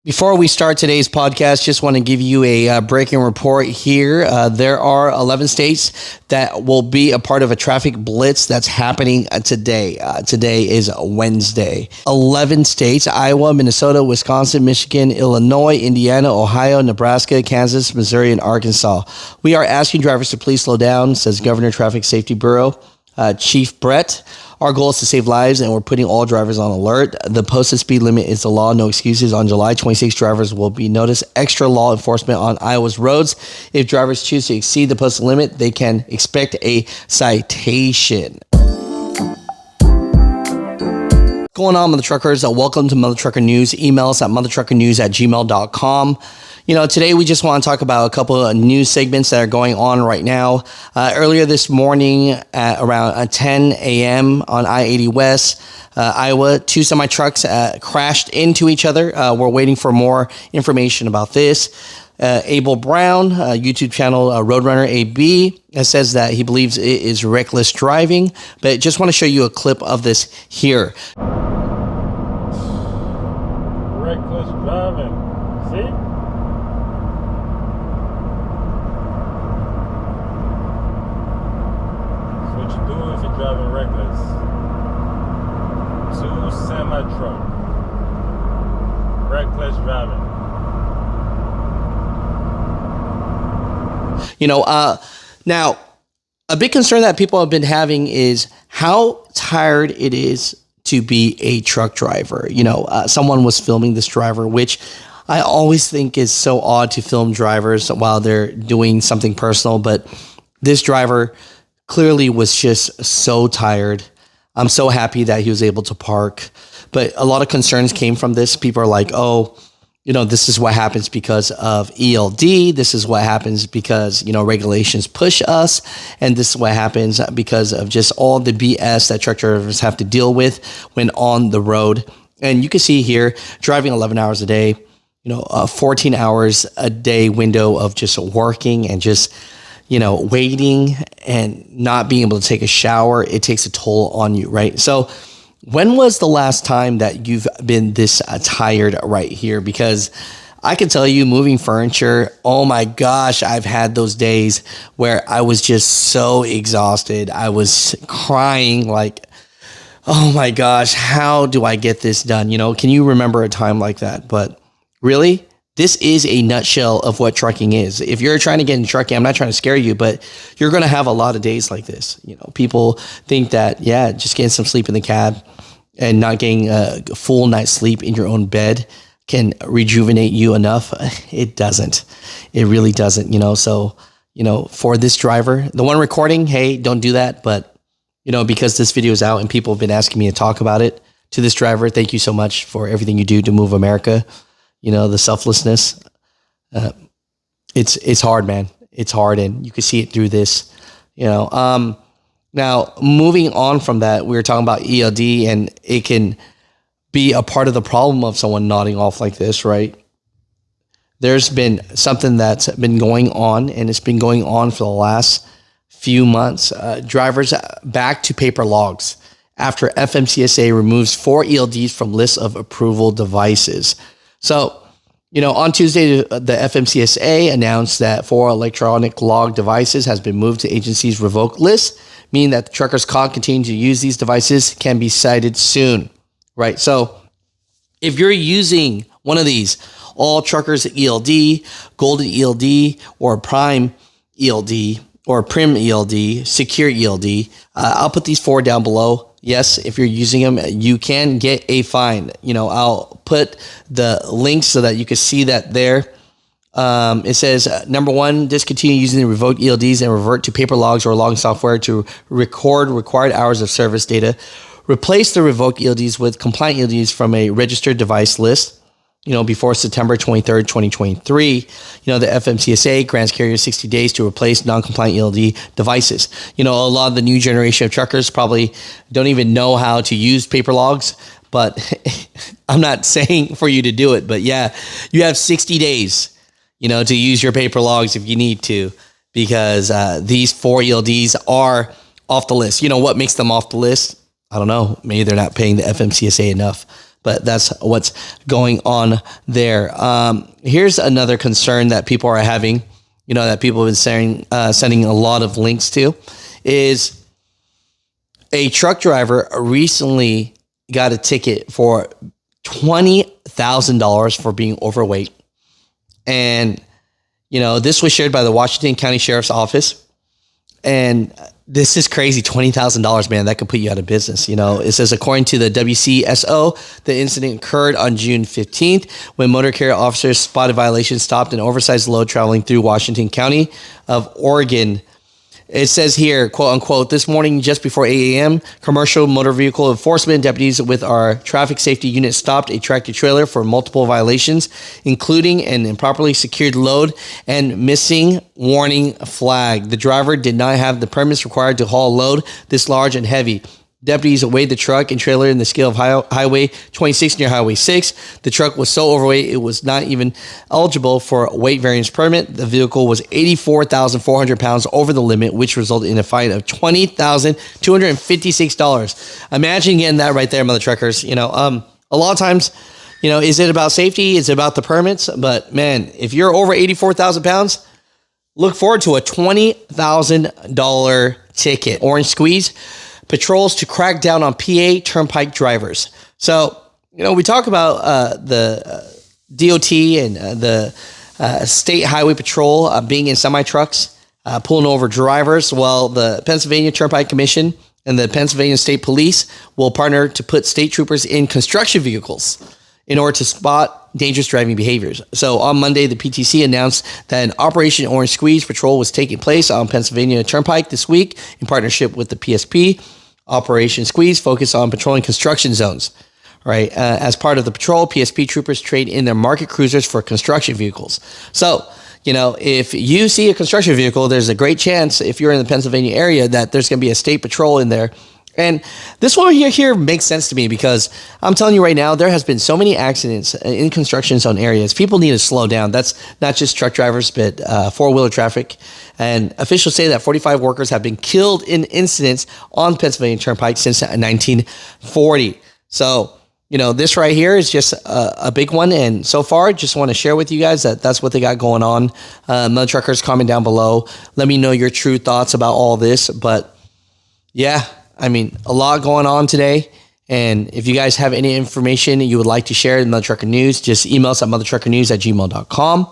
Before we start today's podcast, just want to give you a breaking report here. There are 11 states that will be a part of a traffic blitz that's happening today. Today is Wednesday. 11 states: Iowa, Minnesota, Wisconsin, Michigan, Illinois, Indiana, Ohio, Nebraska, Kansas, Missouri, and Arkansas. We are asking drivers to please slow down, says Governor Traffic Safety Bureau Chief Brett. Our goal is to save lives, and we're putting all drivers on alert. The posted speed limit is the law. No excuses. On July 26, drivers will be noticed extra law enforcement on Iowa's roads. If drivers choose to exceed the posted limit, they can expect a citation. Going on, Mutha Truckers? Welcome to Mutha Trucker News. Email us at muthatruckernews@gmail.com. Today we just want to talk about a couple of news segments that are going on right now. Earlier this morning at around 10 a.m. on I-80 West, Iowa, two semi-trucks crashed into each other. We're waiting for more information about this. Abel Brown, YouTube channel Roadrunner AB, says that he believes it is reckless driving, but just want to show you a clip of this here. Reckless driving. See? That's what you do if you're driving reckless. Two semi-truck. Reckless driving. Now, a big concern that people have been having is how tired it is to be a truck driver. Someone was filming this driver, which I always think is so odd to film drivers while they're doing something personal. But this driver clearly was just so tired. I'm so happy that he was able to park. But a lot of concerns came from this. People are like, this is what happens because of ELD. This is what happens because, regulations push us. And this is what happens because of just all the BS that truck drivers have to deal with when on the road. And you can see here, driving 11 hours a day, 14 hours a day window of just working and just, waiting and not being able to take a shower. It takes a toll on you, right? So when was the last time that you've been this tired right here? Because I can tell you, moving furniture, oh my gosh, I've had those days where I was just so exhausted. I was crying like, oh my gosh, how do I get this done? Can you remember a time like that? But really, this is a nutshell of what trucking is. If you're trying to get into trucking, I'm not trying to scare you, but you're going to have a lot of days like this. People think that, just getting some sleep in the cab and not getting a full night's sleep in your own bed can rejuvenate you enough. It doesn't. It really doesn't, So, for this driver, the one recording, hey, don't do that. But, because this video is out and people have been asking me to talk about it, to this driver, thank you so much for everything you do to move America. The selflessness, it's hard, man. It's hard. And you can see it through this, now moving on from that, we were talking about ELD, and it can be a part of the problem of someone nodding off like this, right? There's been something that's been going on, and it's been going on for the last few months. Drivers back to paper logs after FMCSA removes 4 ELDs from list of approval devices. So, on Tuesday, the FMCSA announced that 4 electronic log devices has been moved to agency's revoked list, meaning that the truckers caught continuing to use these devices can be cited soon, right? So if you're using one of these, all truckers ELD, golden ELD, or prime ELD, or prim ELD, secure ELD, I'll put these 4 down below. Yes, if you're using them, you can get a fine. I'll put the links so that you can see that there. It says, number 1, discontinue using the revoked ELDs and revert to paper logs or logging software to record required hours of service data. Replace the revoked ELDs with compliant ELDs from a registered device list. Before September 23rd, 2023, the FMCSA grants carriers 60 days to replace non-compliant ELD devices. A lot of the new generation of truckers probably don't even know how to use paper logs, but I'm not saying for you to do it, but yeah, you have 60 days, to use your paper logs if you need to, because these 4 ELDs are off the list. What makes them off the list? I don't know. Maybe they're not paying the FMCSA enough. but that's what's going on there. Here's another concern that people are having, that people have been sending a lot of links to, is a truck driver recently got a ticket for $20,000 for being overweight. And, this was shared by the Washington County Sheriff's Office. And this is crazy. $20,000, man, that could put you out of business. It says, according to the WCSO, the incident occurred on June 15th when motor carrier officers spotted violations, stopped an oversized load traveling through Washington County of Oregon. It says here, quote unquote, this morning just before 8 a.m., commercial motor vehicle enforcement deputies with our traffic safety unit stopped a tractor trailer for multiple violations, including an improperly secured load and missing warning flag. The driver did not have the permits required to haul a load this large and heavy. Deputies weighed the truck and trailer in the scale of Highway 26 near Highway 6. The truck was so overweight it was not even eligible for a weight variance permit. The vehicle was 84,400 pounds over the limit, which resulted in a fine of $20,256. Imagine getting that right there, mother truckers. A lot of times, is it about safety? Is it about the permits? But man, if you're over 84,000 pounds, look forward to a $20,000 ticket. Orange Squeeze patrols to crack down on PA turnpike drivers. So, we talk about the DOT and the State Highway Patrol being in semi-trucks, pulling over drivers. Well, the Pennsylvania Turnpike Commission and the Pennsylvania State Police will partner to put state troopers in construction vehicles in order to spot dangerous driving behaviors. So on Monday, the PTC announced that an Operation Orange Squeeze patrol was taking place on Pennsylvania Turnpike this week in partnership with the PSP. Operation Squeeze focused on patrolling construction zones. Right. As part of the patrol, PSP troopers trade in their market cruisers for construction vehicles. So, if you see a construction vehicle, there's a great chance, if you're in the Pennsylvania area, that there's going to be a state patrol in there. And this one here makes sense to me because I'm telling you right now, there has been so many accidents in construction zone areas. People need to slow down. That's not just truck drivers, but four-wheeler traffic. And officials say that 45 workers have been killed in incidents on Pennsylvania Turnpike since 1940. So, this right here is just a big one. And so far, just want to share with you guys that that's what they got going on. Mother truckers, comment down below. Let me know your true thoughts about all this. But yeah, a lot going on today. And if you guys have any information you would like to share in Mutha Trucker News, just email us at muthatruckernews@gmail.com.